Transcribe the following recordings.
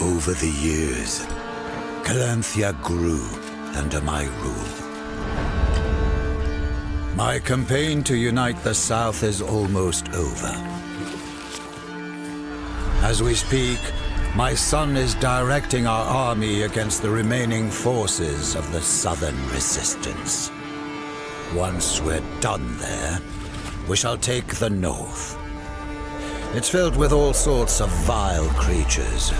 Over the years, Calanthea grew under my rule. My campaign to unite the South is almost over. As we speak, my son is directing our army against the remaining forces of the Southern Resistance. Once we're done there, we shall take the North. It's filled with all sorts of vile creatures,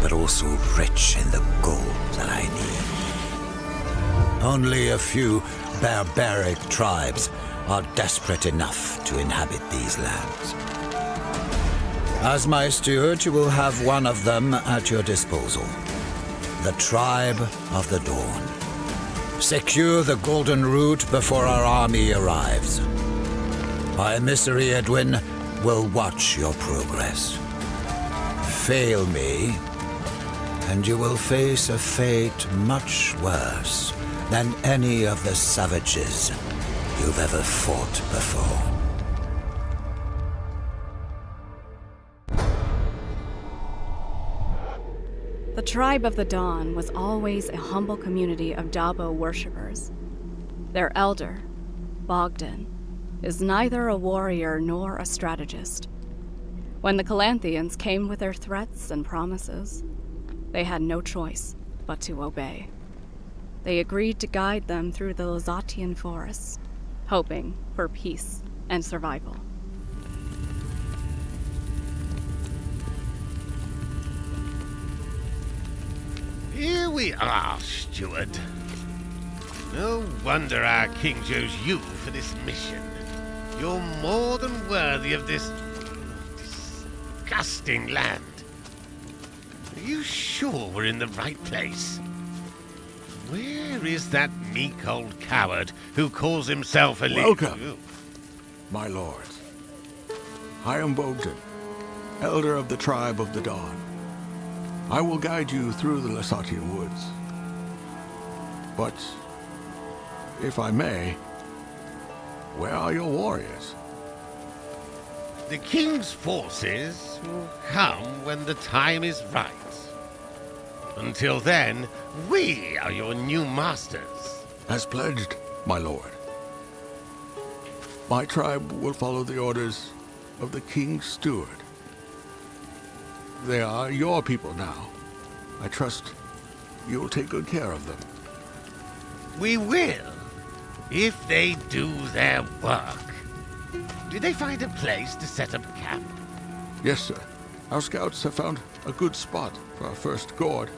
but also rich in the gold that I need. Only a few barbaric tribes are desperate enough to inhabit these lands. As my steward, you will have one of them at your disposal. The Tribe of the Dawn. Secure the Golden Root before our army arrives. My emissary Edwin will watch your progress. Fail me, and you will face a fate much worse than any of the savages you've ever fought before. The Tribe of the Dawn was always a humble community of Dabo worshippers. Their elder, Bogdan, is neither a warrior nor a strategist. When the Calanthians came with their threats and promises, they had no choice but to obey. They agreed to guide them through the Lazatian forests, hoping for peace and survival. Here we are, steward. No wonder our king chose you for this mission. You're more than worthy of this disgusting land. Are you sure we're in the right place? Where is that meek old coward who calls himself a leader? Welcome, my lords. I am Bogdan, elder of the Tribe of the Dawn. I will guide you through the Lasatian woods. But, if I may, where are your warriors? The king's forces will come when the time is right. Until then, we are your new masters. As pledged, my lord. My tribe will follow the orders of the king's steward. They are your people now. I trust you'll take good care of them. We will, if they do their work. Did they find a place to set up camp? Yes, sir. Our scouts have found a good spot for our first Gord.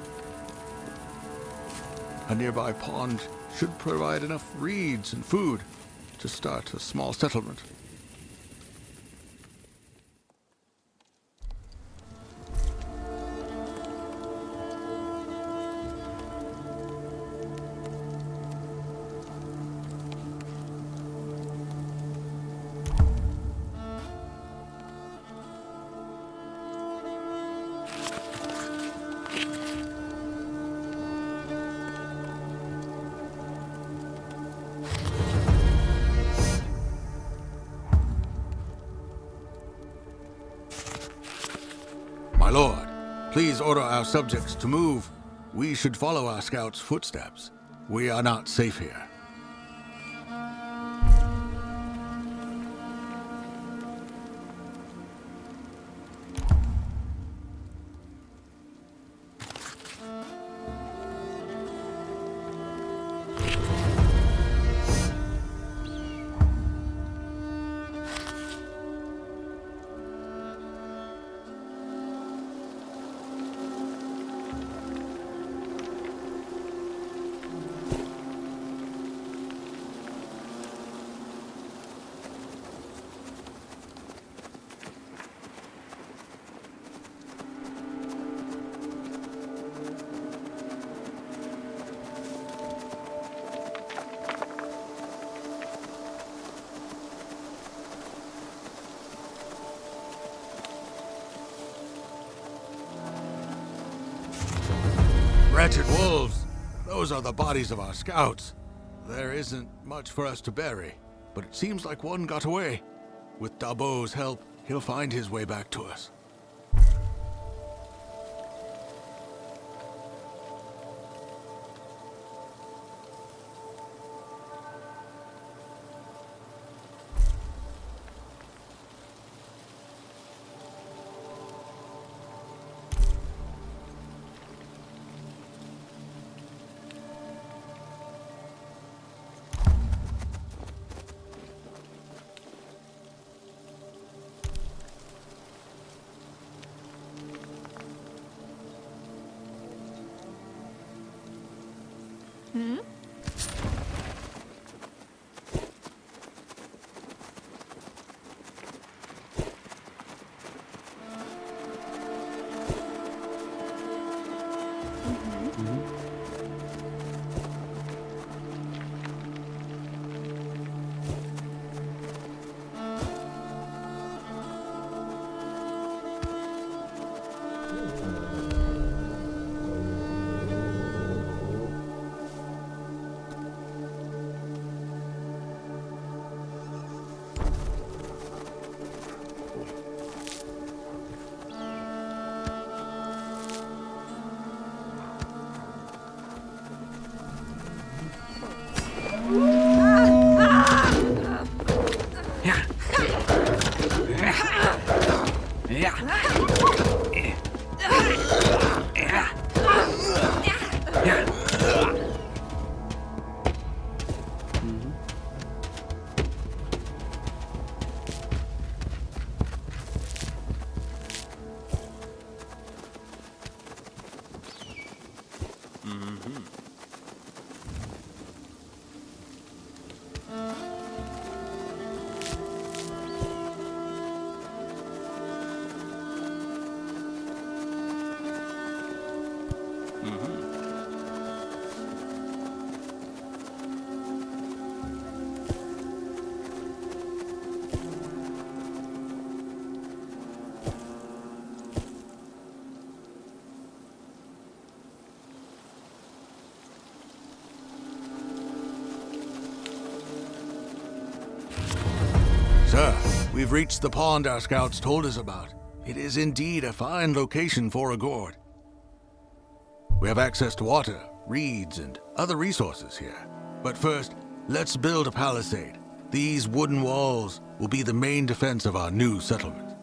A nearby pond should provide enough reeds and food to start a small settlement. My lord, please order our subjects to move. We should follow our scouts' footsteps. We are not safe here. Wretched wolves! Those are the bodies of our scouts. There isn't much for us to bury, but it seems like one got away. With Dabo's help, he'll find his way back to us. Sir, we've reached the pond our scouts told us about. It is indeed a fine location for a gourd. We have access to water, reeds, and other resources here. But first, let's build a palisade. These wooden walls will be the main defense of our new settlement.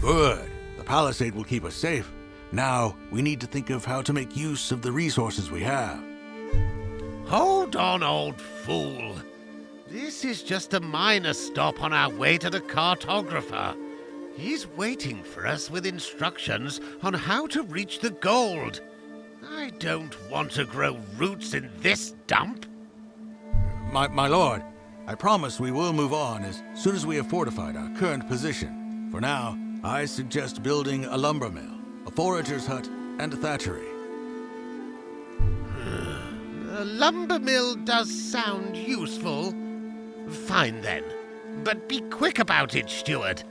Good. The palisade will keep us safe. Now, we need to think of how to make use of the resources we have. Hold on, old fool. This is just a minor stop on our way to the cartographer. He's waiting for us with instructions on how to reach the gold. I don't want to grow roots in this dump. My lord, I promise we will move on as soon as we have fortified our current position. For now, I suggest building a lumber mill, a forager's hut, and a thatchery. A lumber mill does sound useful. Fine then, but be quick about it, steward.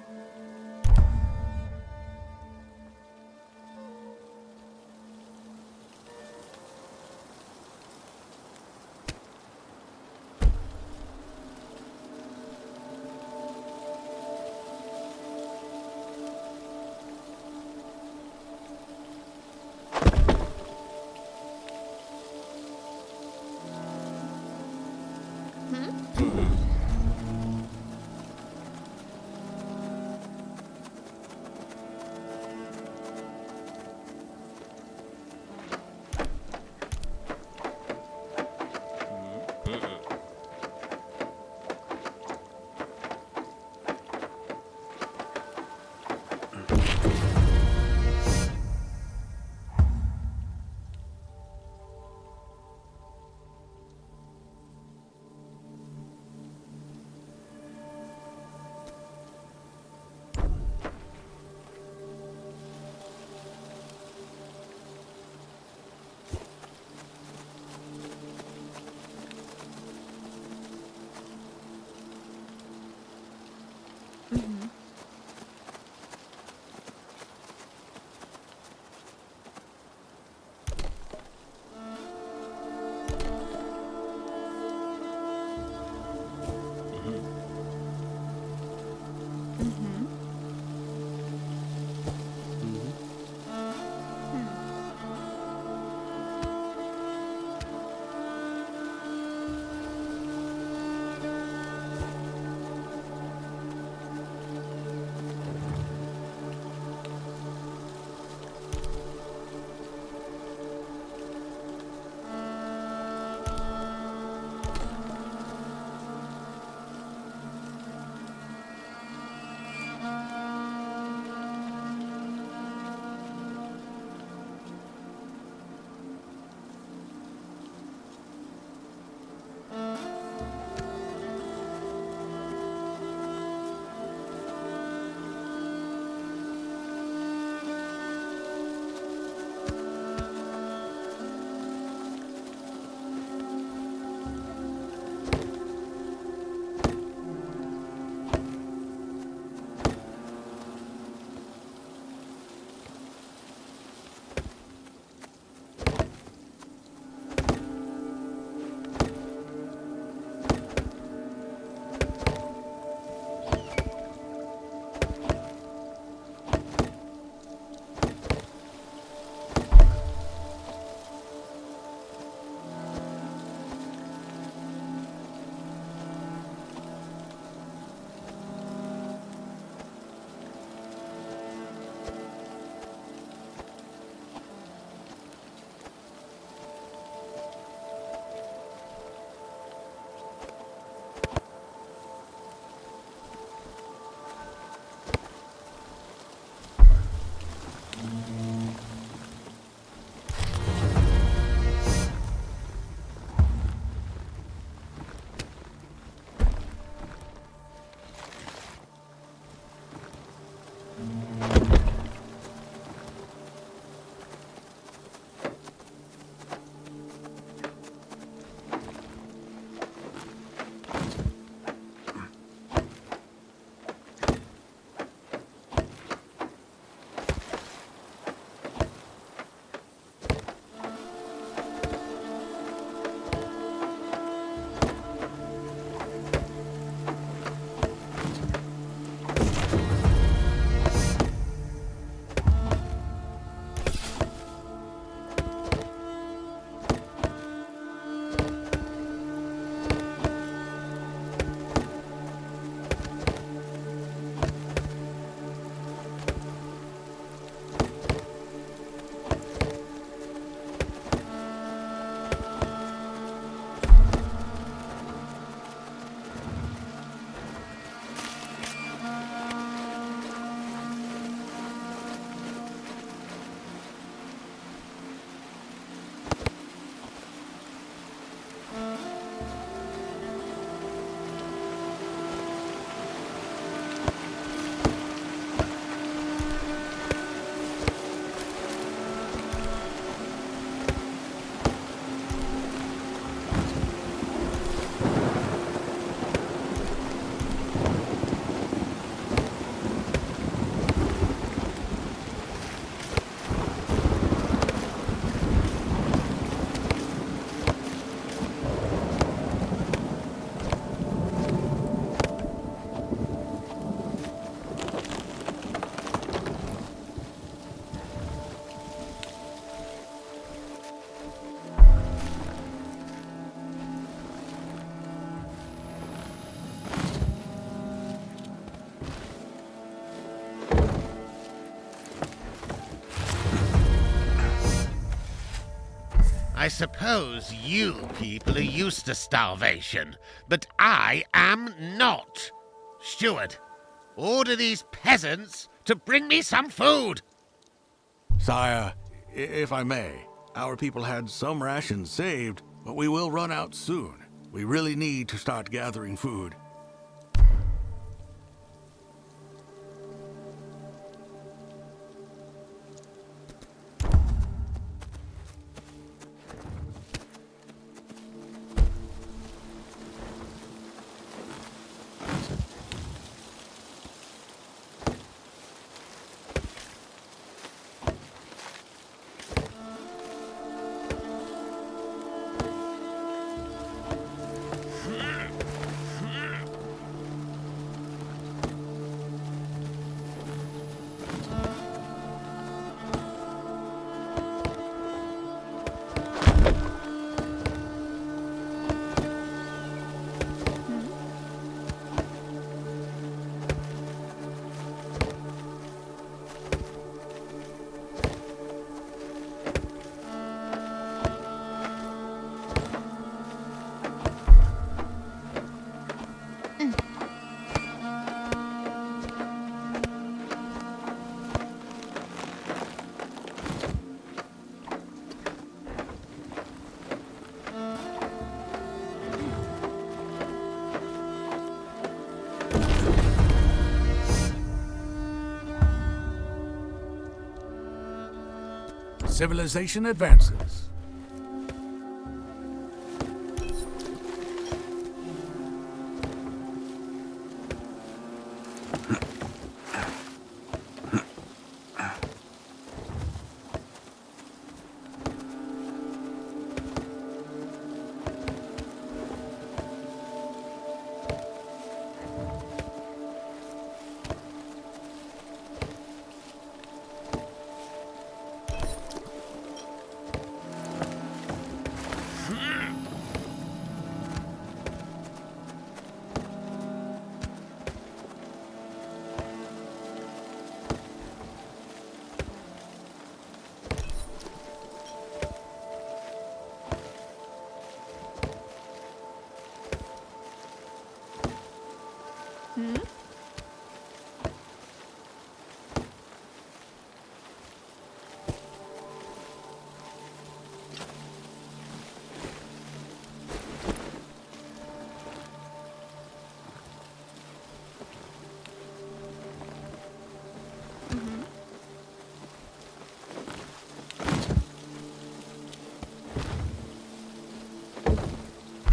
I suppose you people are used to starvation, but I am not. Steward, order these peasants to bring me some food. Sire, if I may, our people had some rations saved, but we will run out soon. We really need to start gathering food. Civilization advances.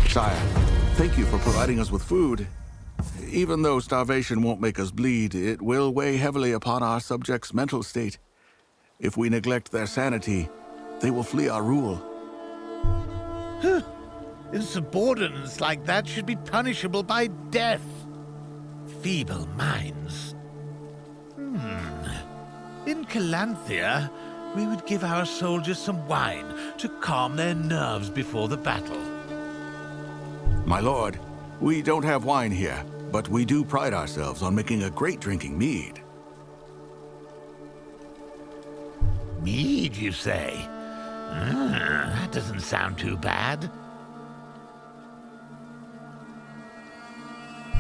Sire, thank you for providing us with food. Even though starvation won't make us bleed, it will weigh heavily upon our subjects' mental state. If we neglect their sanity, they will flee our rule. Insubordinance like that should be punishable by death. Feeble minds. In Calanthea, we would give our soldiers some wine to calm their nerves before the battle. My lord, we don't have wine here, but we do pride ourselves on making a great drinking mead. Mead, you say? That doesn't sound too bad.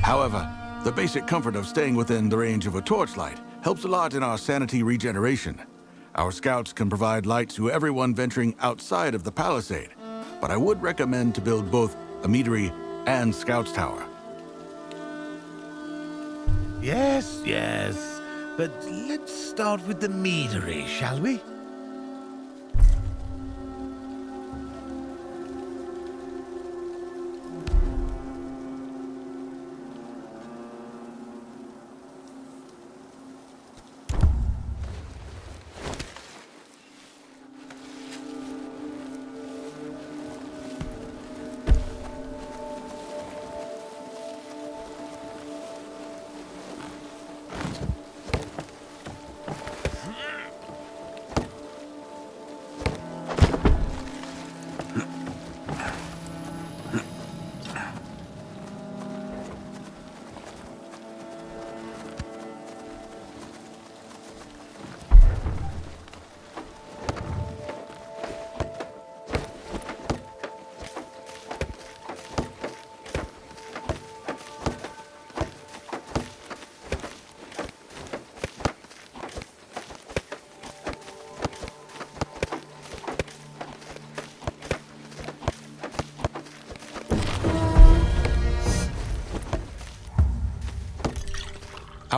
However, the basic comfort of staying within the range of a torchlight helps a lot in our sanity regeneration. Our scouts can provide light to everyone venturing outside of the palisade, but I would recommend to build both a meadery and scouts tower. Yes, yes. But let's start with the meadery, shall we?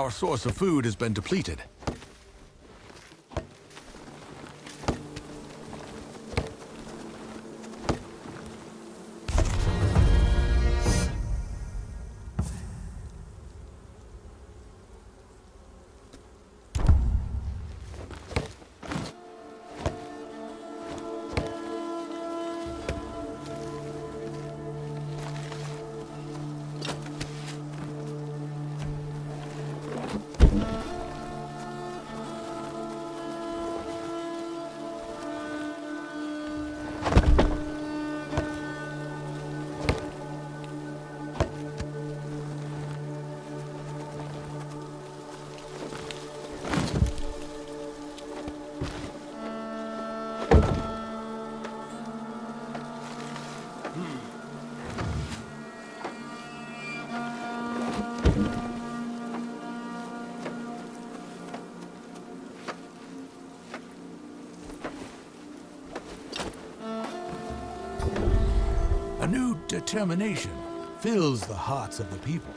Our source of food has been depleted. A new determination fills the hearts of the people.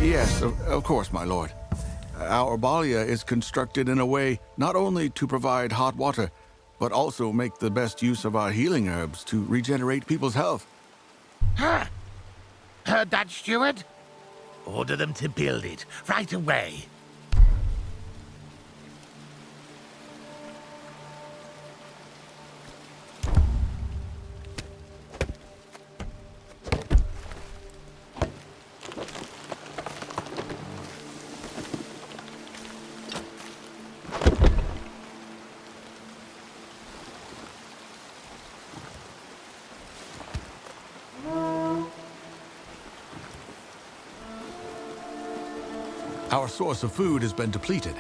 Yes, of course, my lord. Our balia is constructed in a way not only to provide hot water, but also make the best use of our healing herbs to regenerate people's health. Ha! Heard that, steward? Order them to build it right away. Our source of food has been depleted.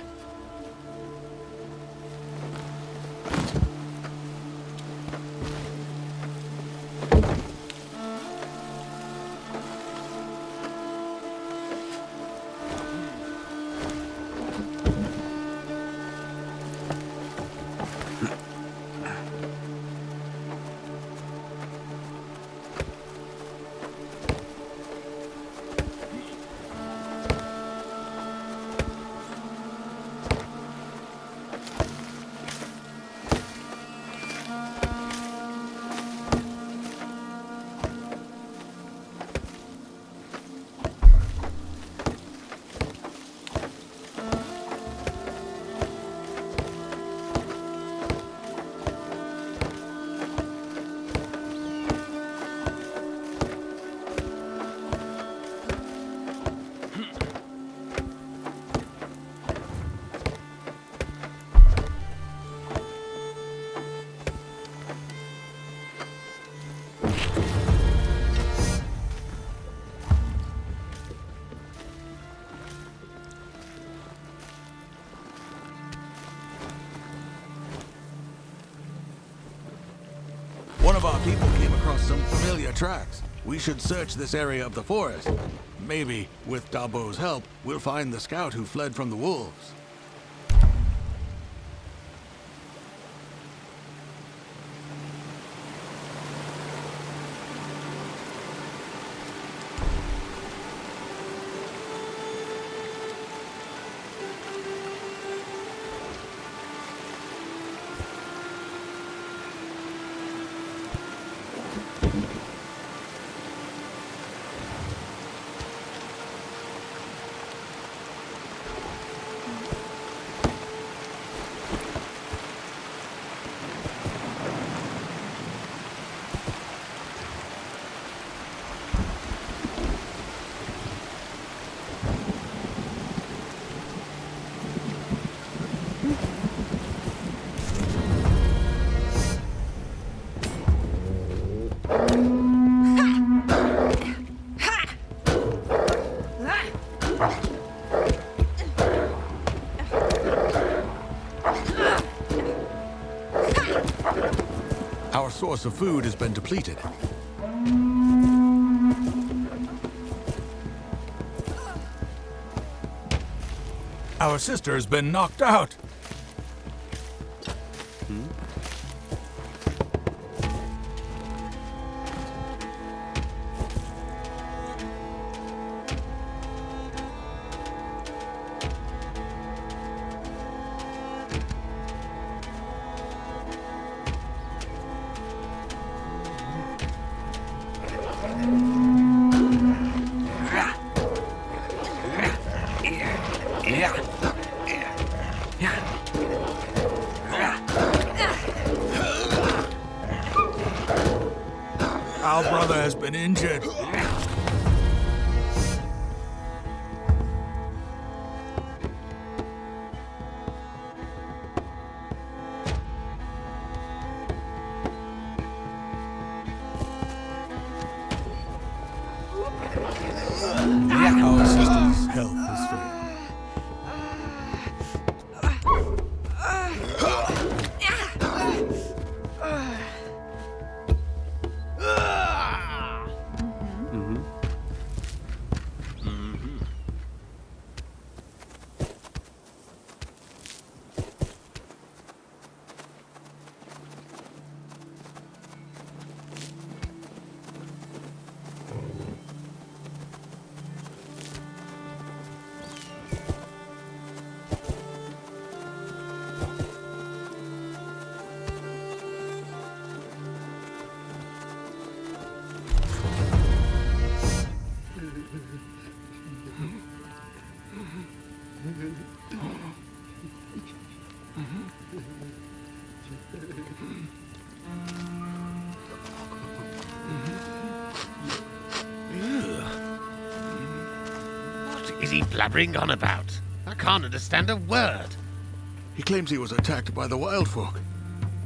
One of our people came across some familiar tracks. We should search this area of the forest. Maybe, with Dabo's help, we'll find the scout who fled from the wolves. source of food has been depleted. Our sister has been knocked out. Our brother has been injured. Our sister's health is failing. What is he blabbering on about? I can't understand a word. He claims he was attacked by the wild folk,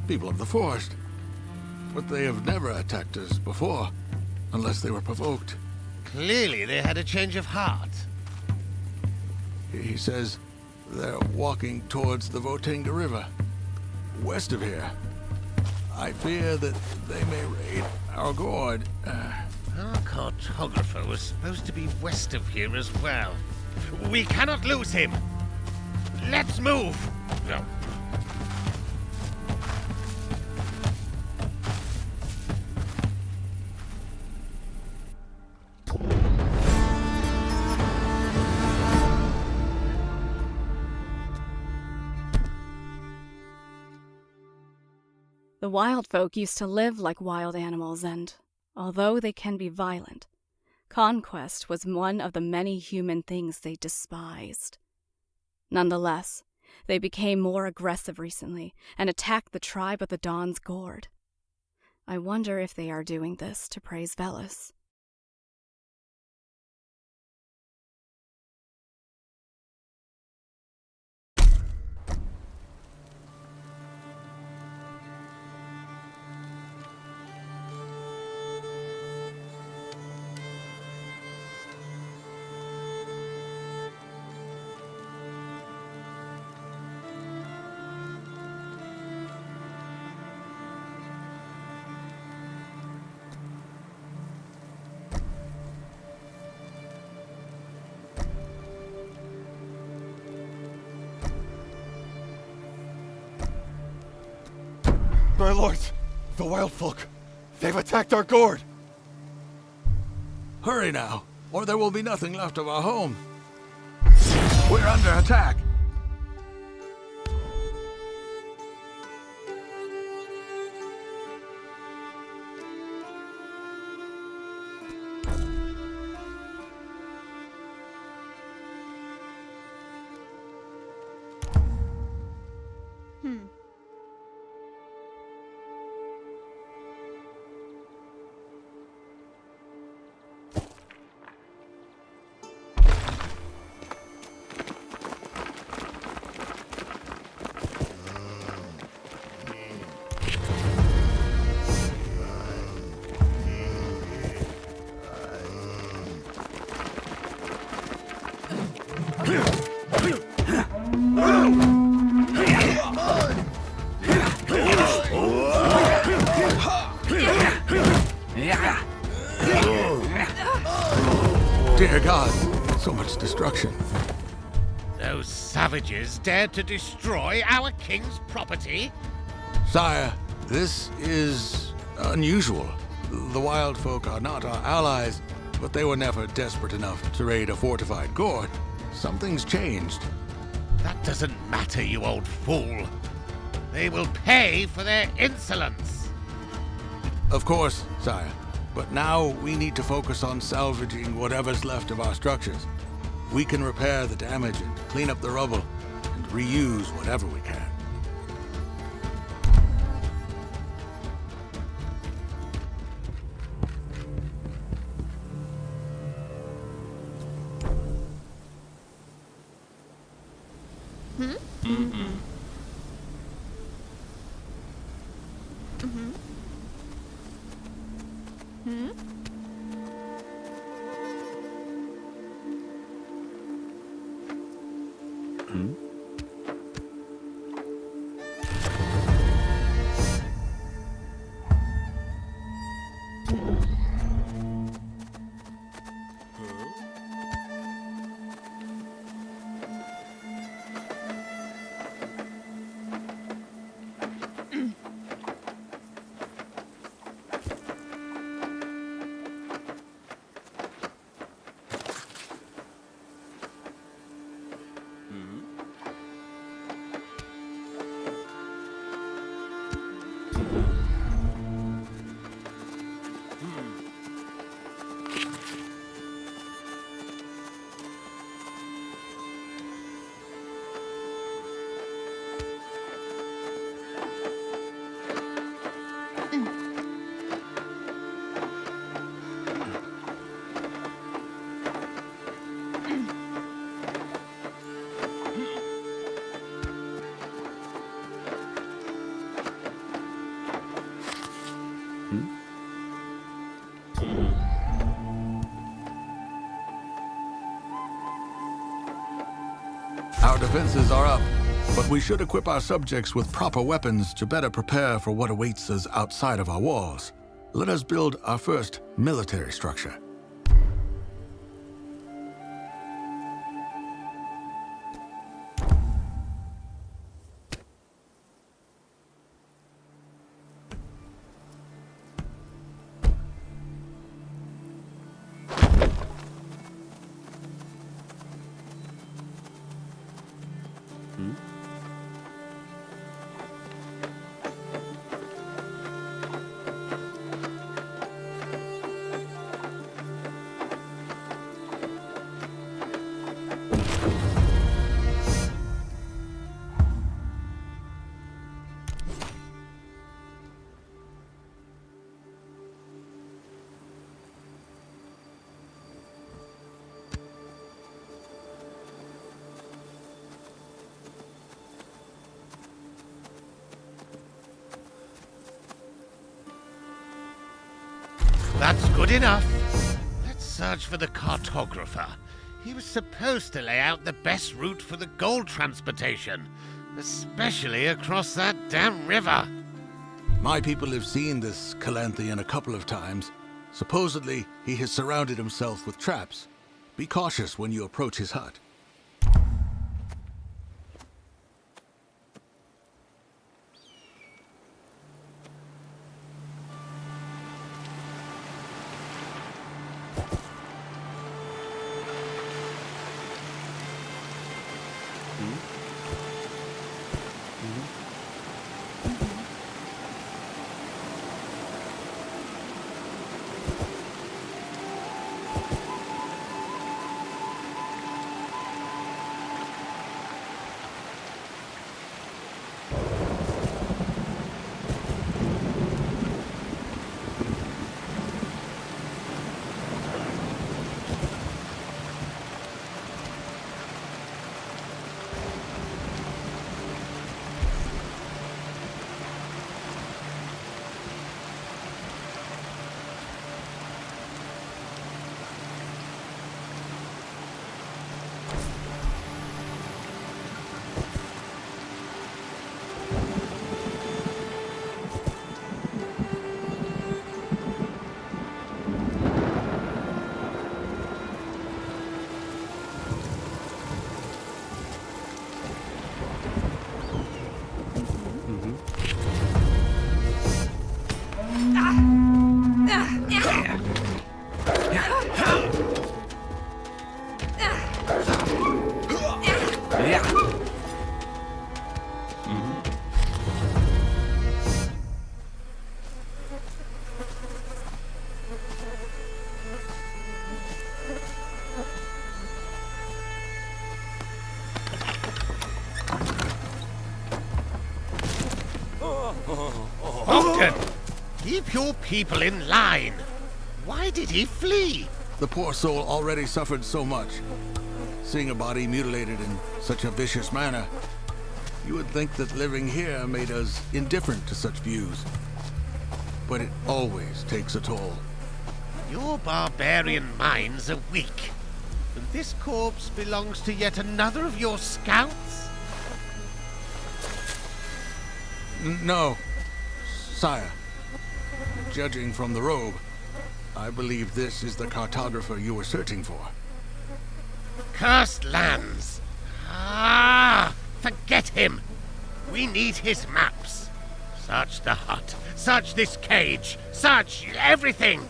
people of the forest. But they have never attacked us before, unless they were provoked. Clearly they had a change of heart. He says they're walking towards the Votinga River, west of here. I fear that they may raid our Gord. Our cartographer was supposed to be west of here as well. We cannot lose him. Let's move. No. The wild folk used to live like wild animals, and although they can be violent, conquest was one of the many human things they despised. Nonetheless, they became more aggressive recently and attacked the tribe of the Dawn's Gord. I wonder if they are doing this to praise Velis. My lords, the wild folk, they've attacked our Gord. Hurry now, or there will be nothing left of our home. We're under attack. Dear God, so much destruction. Those savages dared to destroy our king's property? Sire, this is unusual. The wild folk are not our allies, but they were never desperate enough to raid a fortified Gord. Something's changed. That doesn't matter, you old fool. They will pay for their insolence. Of course, sire. But now we need to focus on salvaging whatever's left of our structures. We can repair the damage and clean up the rubble, and reuse whatever we can. Our defenses are up, but we should equip our subjects with proper weapons to better prepare for what awaits us outside of our walls. Let us build our first military structure. That's good enough. Let's search for the cartographer. He was supposed to lay out the best route for the gold transportation, especially across that damn river. My people have seen this Calanthian a couple of times. Supposedly, he has surrounded himself with traps. Be cautious when you approach his hut. Bogdan, keep your people in line. Why did he flee? The poor soul already suffered so much. Seeing a body mutilated in such a vicious manner, you would think that living here made us indifferent to such views. But it always takes a toll. Your barbarian minds are weak. And this corpse belongs to yet another of your scouts? No, sire. Judging from the robe, I believe this is the cartographer you were searching for. Cursed lands! Ah! Forget him! We need his maps. Search the hut. Search this cage. Search everything!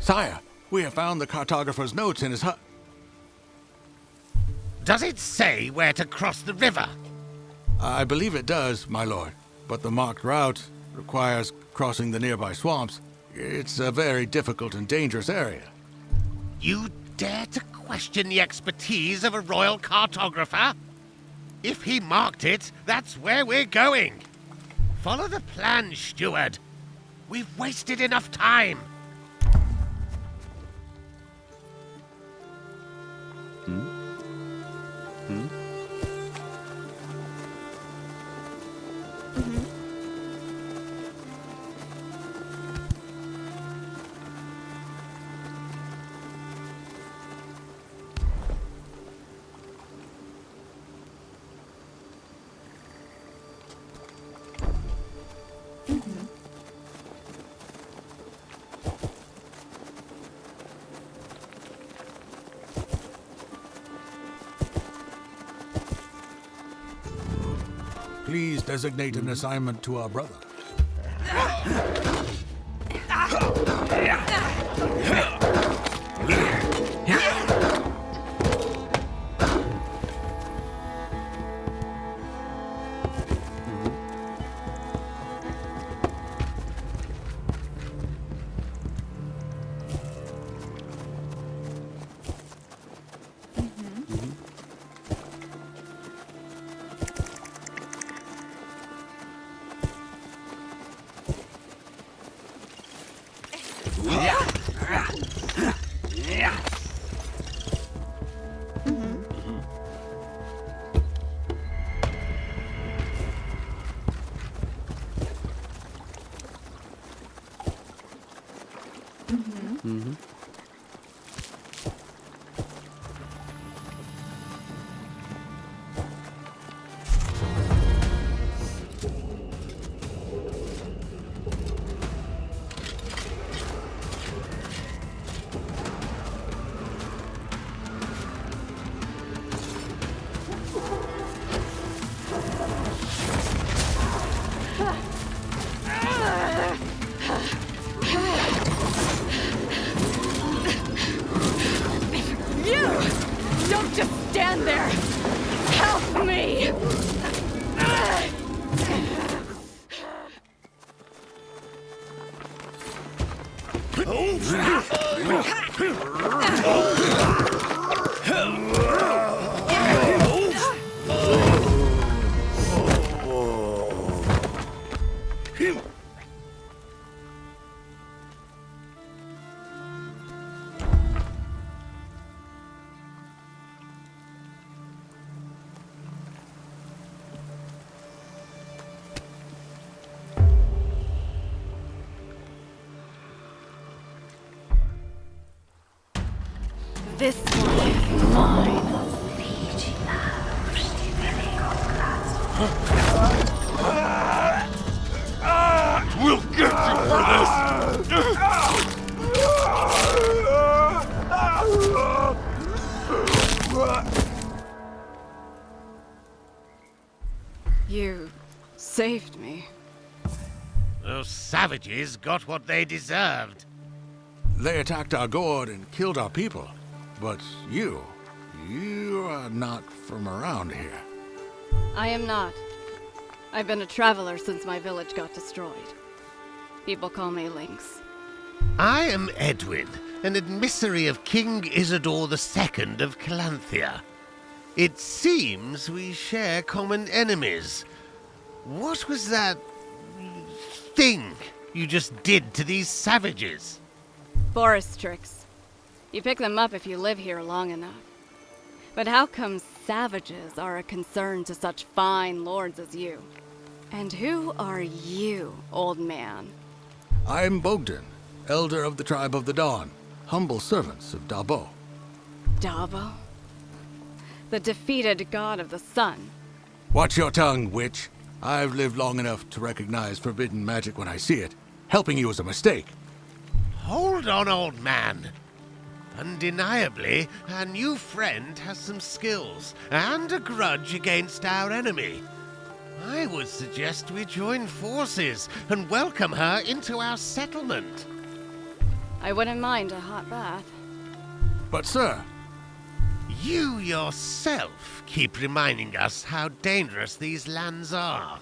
Sire, we have found the cartographer's notes in his hut. Does it say where to cross the river? I believe it does, my lord, but the marked route requires crossing the nearby swamps. It's a very difficult and dangerous area. You dare to question the expertise of a royal cartographer? If he marked it, that's where we're going. Follow the plan, steward. We've wasted enough time. Please designate an assignment to our brother. Don't just stand there! Help me! This one is mine. We'll get you for this! saved me. Those savages got what they deserved. They attacked our Gord and killed our people. But you are not from around here. I am not. I've been a traveler since my village got destroyed. People call me Lynx. I am Edwin, an emissary of King Isidore II of Calanthea. It seems we share common enemies. What was that thing you just did to these savages? Forest tricks. You pick them up if you live here long enough. But how come savages are a concern to such fine lords as you? And who are you, old man? I'm Bogdan, elder of the tribe of the Dawn, humble servants of Dabo. Dabo? The defeated god of the sun. Watch your tongue, witch. I've lived long enough to recognize forbidden magic when I see it. Helping you is a mistake. Hold on, old man. Undeniably, our new friend has some skills and a grudge against our enemy. I would suggest we join forces and welcome her into our settlement. I wouldn't mind a hot bath. But sir, You yourself keep reminding us how dangerous these lands are.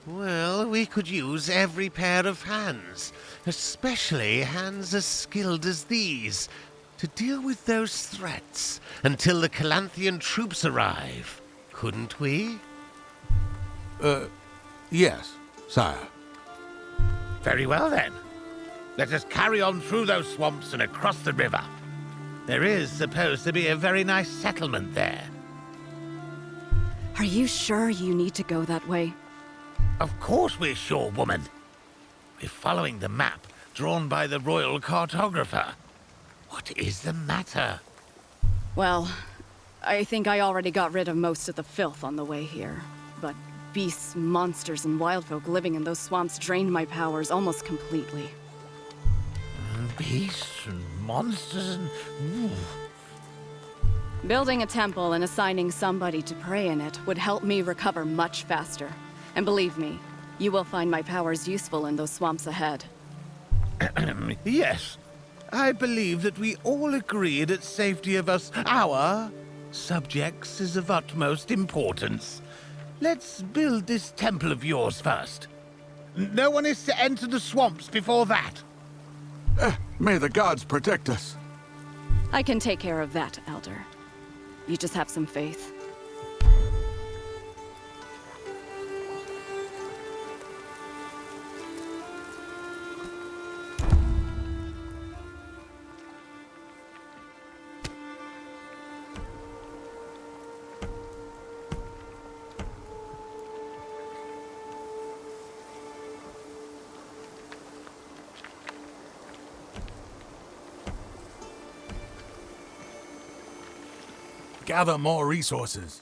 Well, we could use every pair of hands, especially hands as skilled as these, to deal with those threats until the Calanthian troops arrive, couldn't we? yes, sire. Very well, then. Let us carry on through those swamps and across the river. There is supposed to be a very nice settlement there. Are you sure you need to go that way? Of course we're sure, woman. We're following the map drawn by the royal cartographer. What is the matter? Well, I think I already got rid of most of the filth on the way here. But beasts, monsters, and wildfolk living in those swamps drained my powers almost completely. Beasts and monsters and... Building a temple and assigning somebody to pray in it would help me recover much faster. And believe me, you will find my powers useful in those swamps ahead. Yes. I believe that we all agree that safety of us, our subjects, is of utmost importance. Let's build this temple of yours first. No one is to enter the swamps before that. May the gods protect us. I can take care of that, Elder. You just have some faith. Gather more resources.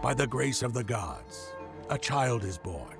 By the grace of the gods, a child is born.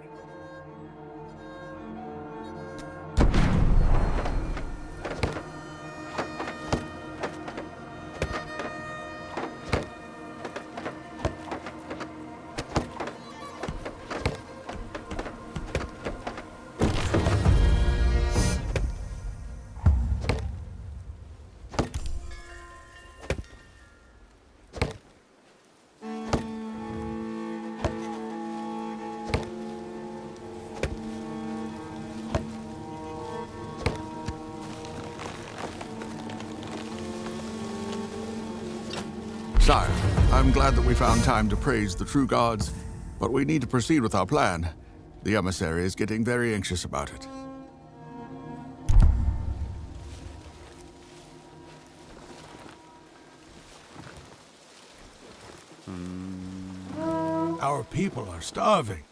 Sire, I'm glad that we found time to praise the true gods, but we need to proceed with our plan. The emissary is getting very anxious about it. Our people are starving.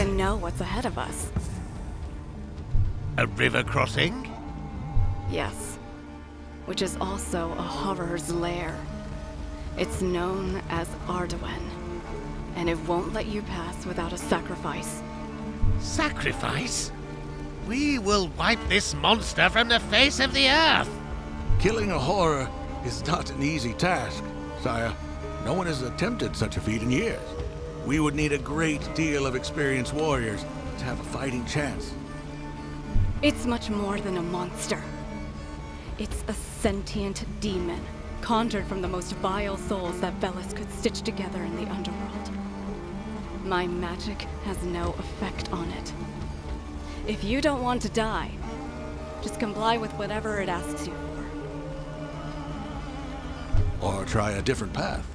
even know what's ahead of us. A river crossing? Yes, which is also a horror's lair. It's known as Ardoen, and it won't let you pass without a sacrifice. Sacrifice? We will wipe this monster from the face of the earth! Killing a horror is not an easy task, sire. No one has attempted such a feat in years. We would need a great deal of experienced warriors to have a fighting chance. It's much more than a monster. It's a sentient demon, conjured from the most vile souls that Velis could stitch together in the underworld. My magic has no effect on it. If you don't want to die, just comply with whatever it asks you for. Or try a different path.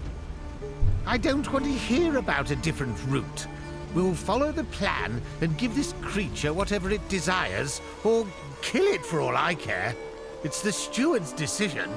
I don't want to hear about a different route. We'll follow the plan and give this creature whatever it desires, or kill it for all I care. It's the steward's decision.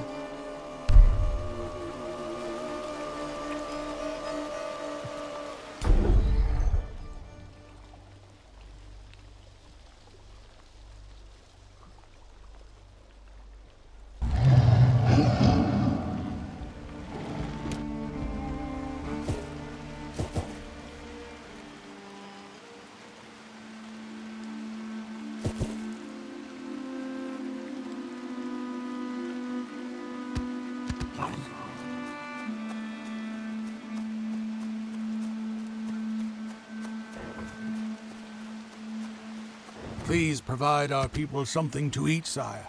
Please provide our people something to eat, sire.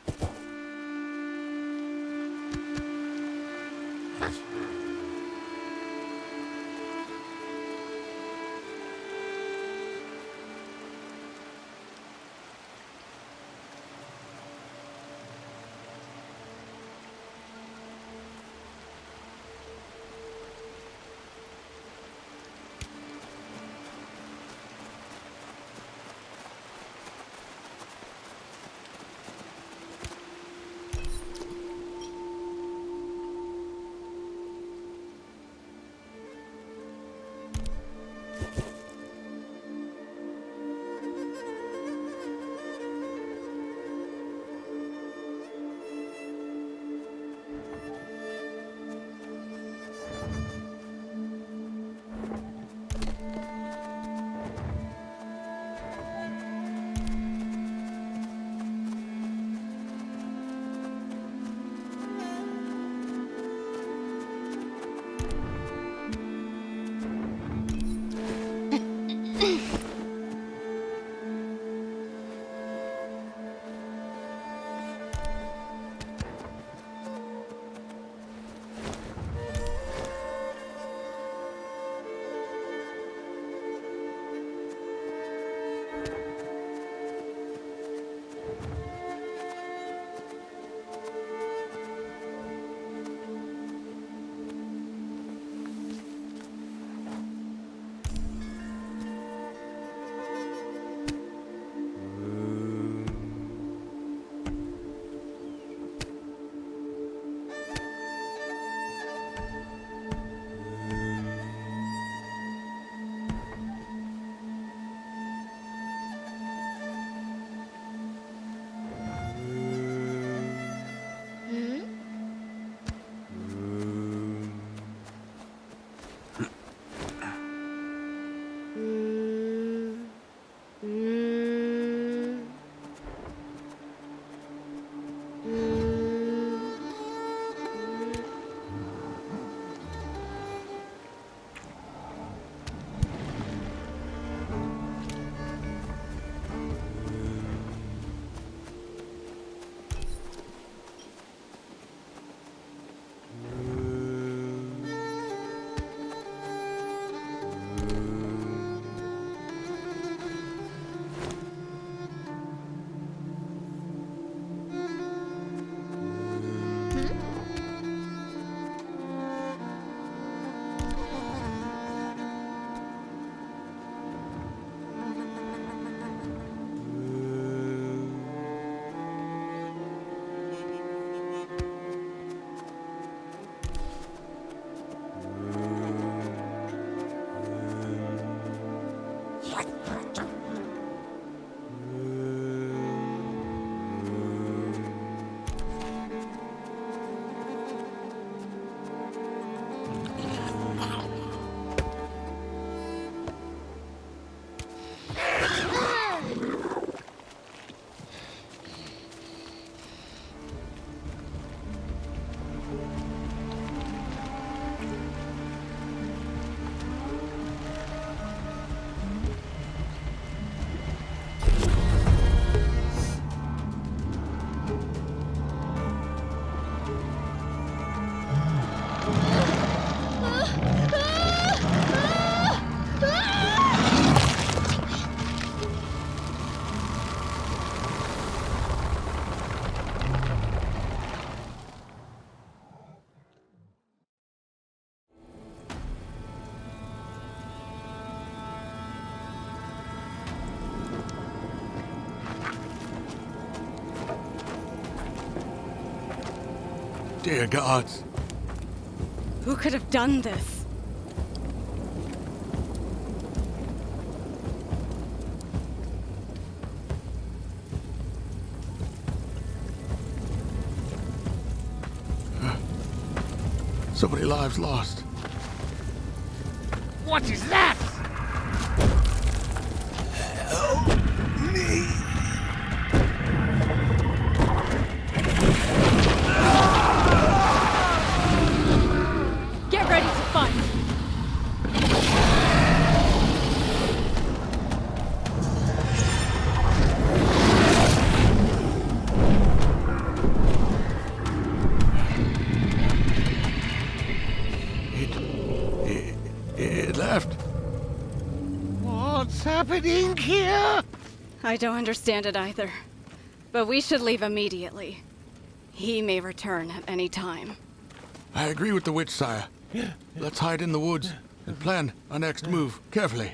Dear gods. Who could have done this? So many lives lost. What is that? Get ready to fight! It left. What's happening here? I don't understand it either. But we should leave immediately. He may return at any time. I agree with the witch, sire. Let's hide in the woods and plan our next move carefully.